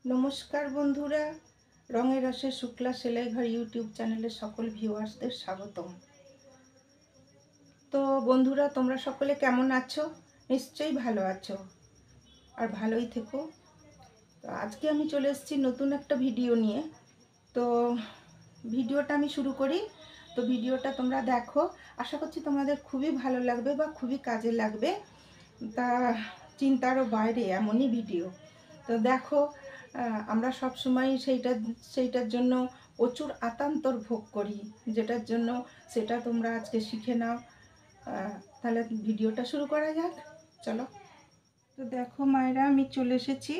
নমস্কার বন্ধুরা, রঙের রসের শুক্লা সেলাই ঘর ইউটিউব চ্যানেলে সকল ভিউয়ার্সদের স্বাগতম। তো বন্ধুরা, তোমরা সকলে কেমন আছো? নিশ্চয়ই ভালো আছো, আর ভালোই থেকো। তো আজকে আমি চলে এসেছি নতুন একটা ভিডিও নিয়ে। তো ভিডিওটা আমি শুরু করি। তো ভিডিওটা তোমরা দেখো, আশা করছি তোমাদের খুবই ভালো লাগবে বা খুবই কাজে লাগবে। তা চিন্তারও বাইরে এমনই ভিডিও। তো দেখো, আমরা সব সময় সেইটার জন্য প্রচুর আতান্তর ভোগ করি, যেটার জন্য সেটা তোমরা আজকে শিখে নাও। তাহলে ভিডিওটা শুরু করা যাক, চলো। তো দেখো মায়েরা, আমি চলে এসেছি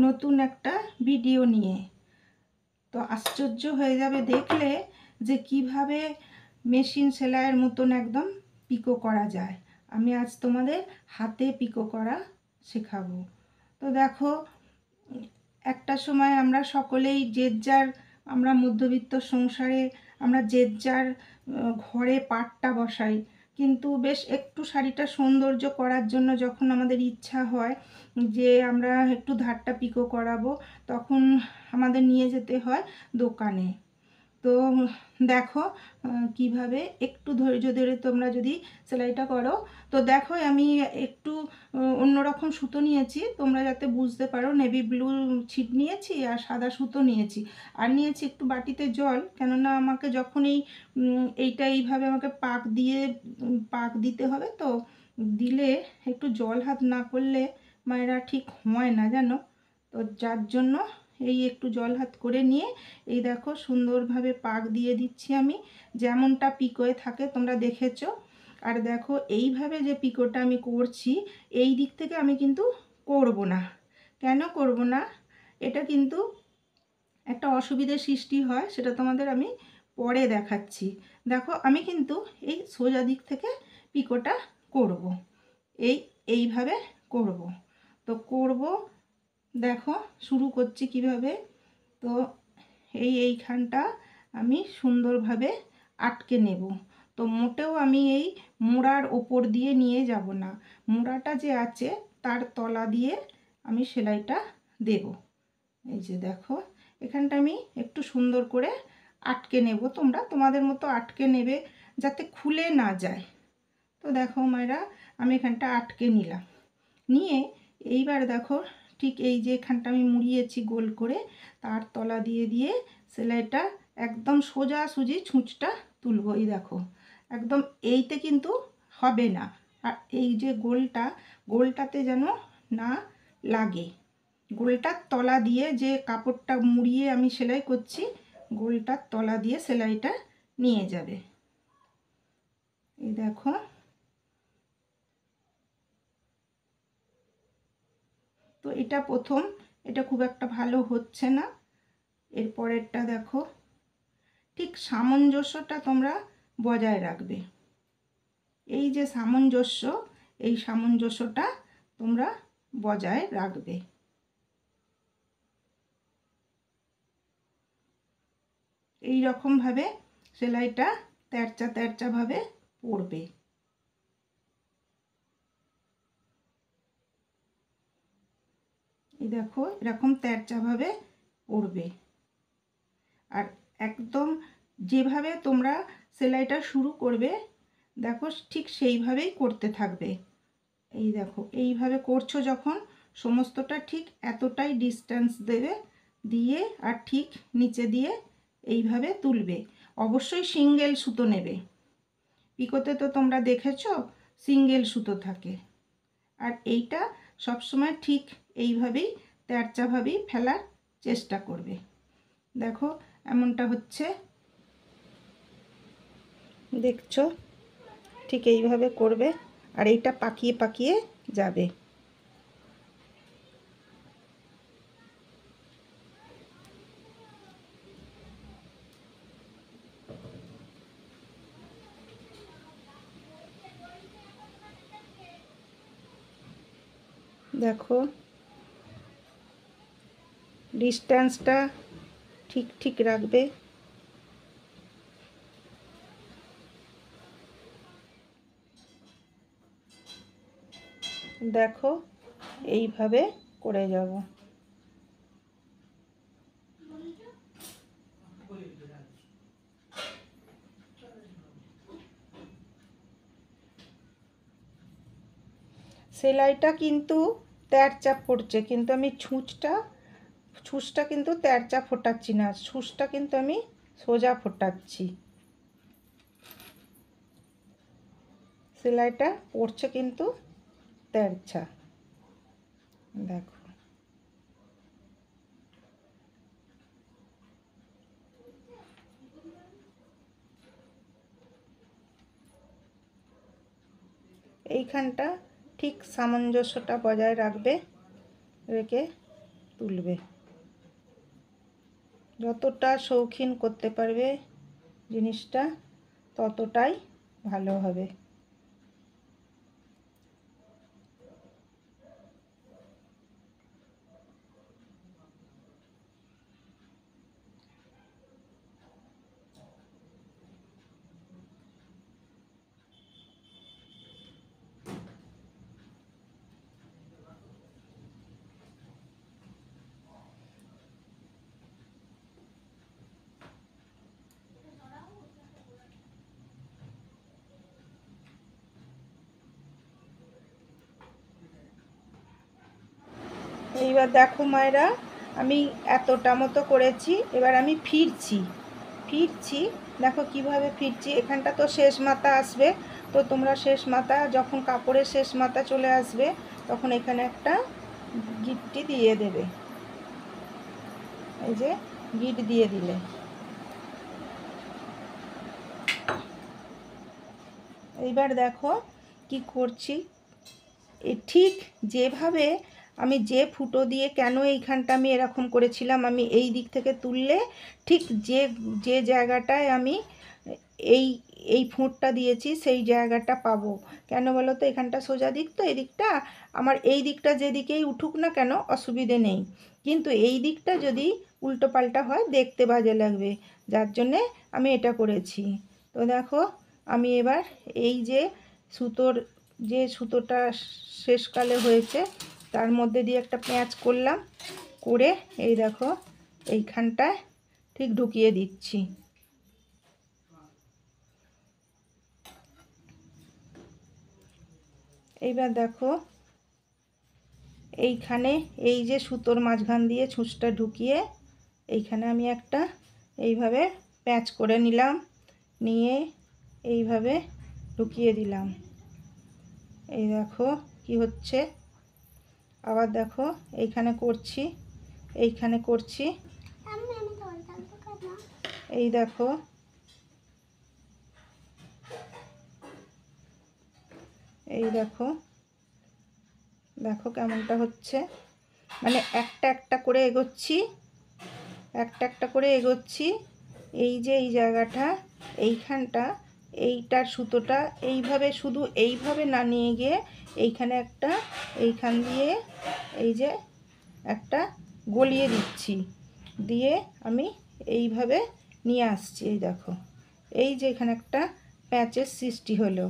নতুন একটা ভিডিও নিয়ে। তো আশ্চর্য হয়ে যাবে দেখলে যে কিভাবে মেশিন সেলাইয়ের মতন একদম পিকো করা যায়। আমি আজ তোমাদের হাতে পিকো করা শেখাবো। তো দেখো, একটা সময় আমরা সকলেই আমরা মধ্যবিত্ত সংসারে আমরা যার ঘরে পাটটা বসাই, কিন্তু বেশ একটু শাড়িটা সৌন্দর্য করার জন্য যখন আমাদের ইচ্ছা হয় যে আমরা একটু ধারটা পিকো করাবো, তখন আমাদের নিয়ে যেতে হয় দোকানে। তো দেখো কিভাবে একটু ধৈর্য ধরে তোমরা যদি সেলাইটা করো। তো দেখো, আমি একটু অন্যরকম সুতো নিয়েছি, তোমরা যাতে বুঝতে পারো। নেভি ব্লু ছিট নিয়েছি আর সাদা সুতো নিয়েছি, আর নিয়েছি একটু বাটিতে জল, কেননা আমাকে যখন এইভাবে আমাকে পাক দিতে হবে। তো দিলে একটু জল হাত না করলে মায়েরা ঠিক হয় না, জানো। তো যার জন্য একটু জল হাত করে নিয়ে এই দেখো সুন্দরভাবে পাক দিয়ে দিচ্ছি আমি, যেমনটা পিকোয় থাকে তোমরা দেখেছো। আর দেখো এইভাবে যে পিকোটা আমি করছি, এই দিক থেকে আমি কিন্তু করব না। কেন করব না? এটা কিন্তু একটা অসুবিধার সৃষ্টি হয়, সেটা তোমাদের আমি পরে দেখাচ্ছি। দেখো, আমি কিন্তু এই সোজা দিক থেকে পিকোটা করব, এইভাবে করব। তো করব, দেখো শুরু করছি কিভাবে। তো এইখানটা আমি সুন্দরভাবে আটকে নেব। তো মোটেও আমি এই মোড়ার ওপর দিয়ে নিয়ে যাব না, মোড়াটা যে আছে তার তলা দিয়ে আমি সেলাইটা দেব। এই যে দেখো, এখানটা আমি একটু সুন্দর করে আটকে নেব। তোমরা তোমাদের মতো আটকে নেবে, যাতে খুলে না যায়। তো দেখো মায়েরা, আমি এখানটা আটকে নিলাম। নিয়ে এইবার দেখো, ঠিক এই যে এখানটা আমি মুড়িয়েছি গোল করে, তার তলা দিয়ে দিয়ে সেলাইটা একদম সোজাসুজি ছুঁচটা তুলবো। এই দেখো, একদম এইতে কিন্তু হবে না। আর এই যে গোলটাতে যেন না লাগে। গোলটার তলা দিয়ে যে কাপড়টা মুড়িয়ে আমি সেলাই করছি, গোলটার তলা দিয়ে সেলাইটা নিয়ে যাবে। এই দেখো, তো এটা প্রথম, এটা খুব একটা ভালো হচ্ছে না। এরপরেরটা দেখো, ঠিক সামঞ্জস্যটা তোমরা বজায় রাখবে। এই যে সামঞ্জস্য, এই সামঞ্জস্যটা তোমরা বজায় রাখবে। এই রকমভাবে সেলাইটা তেরচা তেরচাভাবে পড়বে। এই দেখো, এরকম তেরচাভাবে পড়বে। আর একদম যেভাবে তোমরা সেলাইটা শুরু করবে, দেখো ঠিক সেইভাবেই করতে থাকবে। এই দেখো, এইভাবে করছো যখন, সমস্তটা ঠিক এতটাই ডিস্টেন্স দেবে, দিয়ে আর ঠিক নিচে দিয়ে এইভাবে তুলবে। অবশ্যই সিঙ্গেল সুতো নেবে। পিকোতে তো তোমরা দেখেছো সিঙ্গেল সুতো থাকে। আর এইটা সবসময় ঠিক এইভাবেই তেরচাভাবেই ফেলার চেষ্টা করবে। দেখো এমনটা হচ্ছে, দেখছো, ঠিক এইভাবে করবে। আর এইটা পাকিয়ে পাকিয়ে যাবে। দেখো ডিস্টেন্সটা ঠিক ঠিক রাখবে। দেখো এইভাবে করে যাব। সেলাইটা কিন্তু তেরচা পড়ছে, কিন্তু আমি ছুঁচটা কিন্তু তেরচা ফোটাচ্ছি না, ছুঁচটা কিন্তু আমি সোজা ফোটাচ্ছি। সেলাইটা পড়ছে কিন্তু তেরচা, দেখো। এইখানটা ঠিক সামঞ্জস্যটা বজায় রাখবে, রেখে তুলবে। যতটা শৌখিন করতে পারবে জিনিসটা ততটাই ভালো হবে। এইবার দেখো মায়েরা, আমি এতটা মতো করেছি, এবার আমি ফিরছি দেখো কিভাবে ফিরছি। এখানটা তো শেষ মাথা আসবে, তো তোমরা শেষ মাথা যখন কাপড়ের শেষ মাথা চলে আসবে তখন এখানে একটা গিঁটটি দিয়ে দেবে, এই যে গিঁট দিয়ে দিলে। এইবার দেখো কি করছি, ঠিক যেভাবে আমি যে ফুটো দিয়ে কেন এইখানটা আমি এরকম করেছিলাম, আমি এই দিক থেকে তুললে ঠিক যে জায়গাটায় আমি এই এই ফোঁটটা দিয়েছি সেই জায়গাটা পাবো। কেন বলো তো, এখানটা সোজা দিক, তো এই দিকটা আমার, এই দিকটা যেদিকেই উঠুক না কেন অসুবিধে নেই, কিন্তু এই দিকটা যদি উল্টো পাল্টা হয় দেখতে বাজে লাগবে, যার জন্যে আমি এটা করেছি। তো দেখো আমি এবার এই যে সুতোটা শেষকালে হয়েছে তার মধ্যে দিয়ে একটা প্যাঁচ করলাম, করে এই দেখো এইখানটায় ঠিক ঢুকিয়ে দিচ্ছি। এইবার দেখো এইখানে এই যে সুতোর মাঝখান দিয়ে ছুঁচটা ঢুকিয়ে এইখানে আমি একটা এইভাবে প্যাঁচ করে নিলাম, নিয়ে এইভাবে ঢুকিয়ে দিলাম। এই দেখো কি হচ্ছে, আবার দেখো এইখানে করছি, এইখানে করছি, এই দেখো এই দেখো দেখো কেমনটা হচ্ছে, মানে একটা একটা করে এগোচ্ছি, একটা একটা করে এগোচ্ছি। এই যে এই জায়গাটা, এইখানটা, এইটার সুতোটা এইভাবে, শুধু এইভাবে না নিয়ে গিয়ে এইখানে একটা, এইখান দিয়ে এই যে একটা গলিয়ে দিচ্ছি, দিয়ে আমি এইভাবে নিয়ে আসছি। এই দেখো এই যে এখানে একটা প্যাচের সৃষ্টি হলো,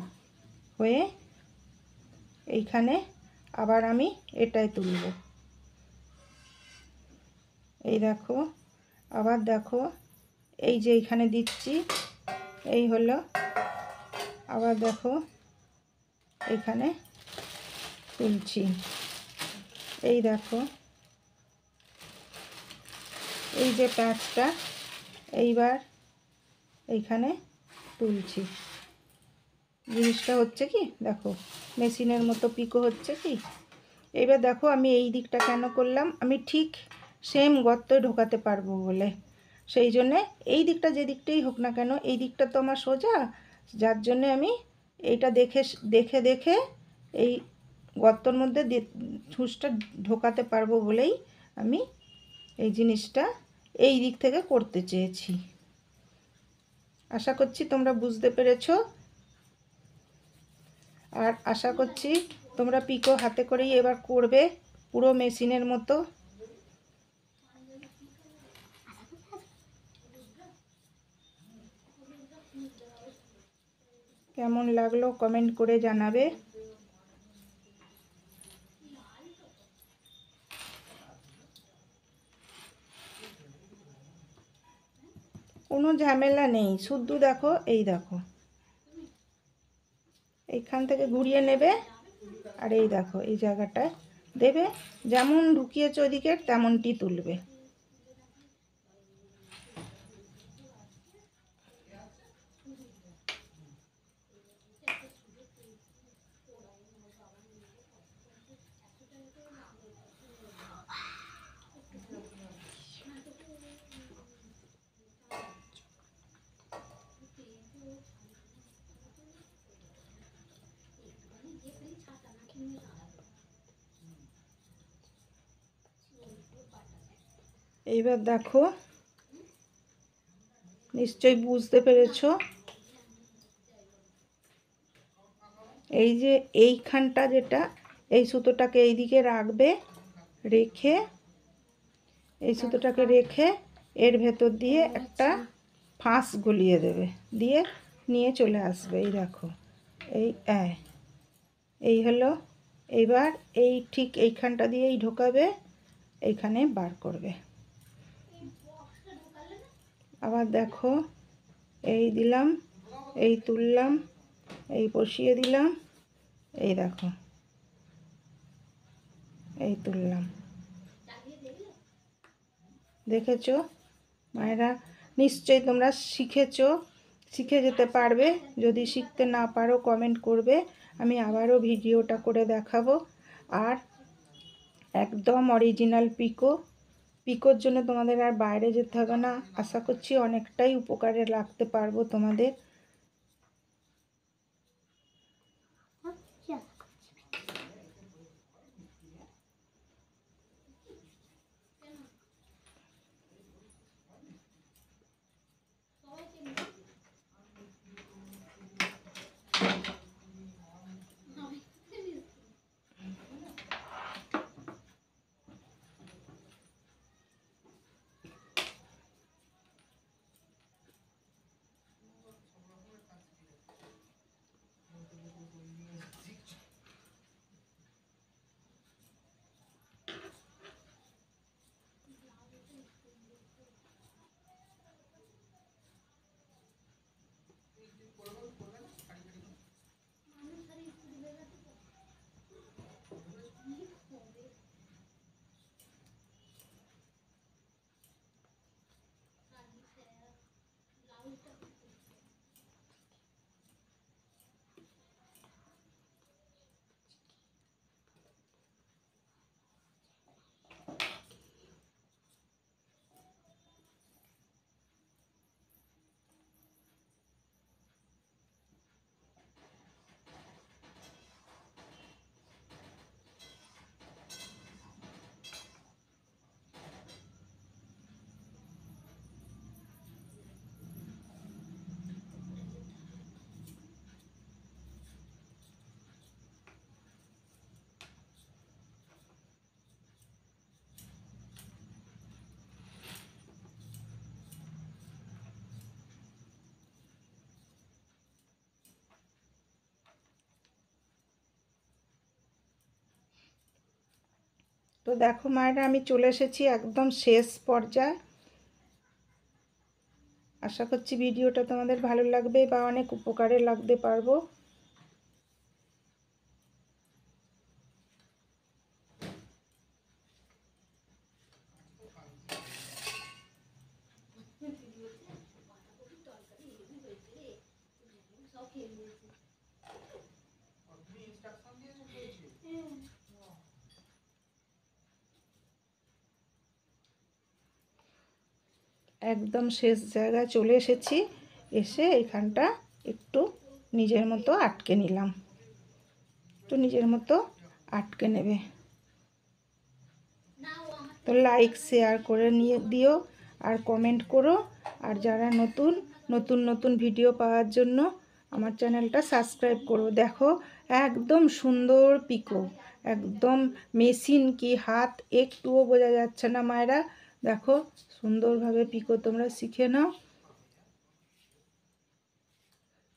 হয়ে এইখানে আবার আমি এটাই তুলব। এই দেখো আবার দেখো এই যে এইখানে দিচ্ছি, এই হলো, আবার দেখো এখানে তুলছি, এই দেখো এই যে প্যাঁচটা এইবার এইখানে তুলছি। জিনিসটা হচ্ছে কি দেখো, মেশিনের মতো পিকো হচ্ছে কি। এবার দেখো আমি এই দিকটা কেন করলাম, আমি ঠিক সেম গর্তে ঢোকাতে পারবো বলে, সেই জন্যে এই দিকটা যে দিকটাই হোক না কেন এই দিকটা তো আমার সোজা, যার জন্যে আমি এইটা দেখে দেখে দেখে এই গর্তর মধ্যে ছুঁচটা ঢোকাতে পারবো বলেই আমি এই জিনিসটা এই দিক থেকে করতে চেয়েছি। আশা করছি তোমরা বুঝতে পেরেছো, আর আশা করছি তোমরা পিকো হাতে করেই এবার করবে পুরো মেশিনের মতো। কেমন লাগলো কমেন্ট করে জানাবে। কোনো ঝামেলা নেই, শুধু দেখো এই দেখো এইখান থেকে ঘুরিয়ে নেবে আর এই দেখো এই জায়গাটায় দেবে, যেমন ঢুকিয়েছে ওইদিকে তেমনটি তুলবে। এইবার দেখো নিশ্চয়ই বুঝতে পেরেছো, এই যে এইখানটা যেটা, এই সুতোটাকে এই দিকে রাখবে, রেখে এই সুতোটাকে রেখে এর ভেতর দিয়ে একটা ফাঁস গলিয়ে দেবে, দিয়ে নিয়ে চলে আসবে। এই দেখো এই হলো। এইবার এই ঠিক এইখানটা দিয়েই ঢোকাবে, এইখানে বার করবে। আবার দেখো এই দিলাম, এই তুললাম, এই বসিয়ে দিলাম, এই দেখো এই তুললাম। দেখেছো মায়েরা? নিশ্চয়ই তোমরা শিখেছো, শিখে যেতে পারবে। যদি শিখতে না পারো কমেন্ট করবে, আমি আবারও ভিডিওটা করে দেখাবো। আর একদম অরিজিনাল পিকোর জন্য তোমাদের আর বাইরে যেতে হবে না। আশা করছি অনেকটাই উপকারে লাগতে পারবো তোমাদের। তো দেখো মায়েরা, আমি চলে এসেছি একদম শেষ পর্যায়ে। আশা করছি ভিডিওটা তোমাদের ভালো লাগবে বা অনেক উপকারে লাগতে পারবো। একদম শেষ জায়গায় চলে এসেছি, এসে এখানটা একটু নিজের মতো আটকে নিলাম। একটু নিজের মতো আটকে নেবে। তো লাইক শেয়ার করে নিয়ে দিও আর কমেন্ট করো। আর যারা নতুন ভিডিও পাওয়ার জন্য আমার চ্যানেলটা সাবস্ক্রাইব করো। দেখো একদম সুন্দর পিকো, একদম মেশিন কি হাত একটুও বোঝা যাচ্ছে না মায়েরা। দেখো সুন্দরভাবে পিকো তোমরা শিখে নাও।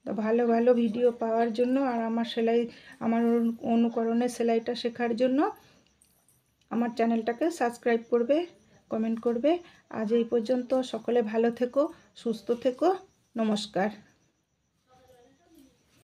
তো ভালো ভালো ভিডিও পাওয়ার জন্য আর আমার অনুকরণে সেলাইটা শেখার জন্য আমার চ্যানেলটাকে সাবস্ক্রাইব করবে, কমেন্ট করবে। আজ এই পর্যন্ত। সকলে ভালো থেকো, সুস্থ থেকো। নমস্কার।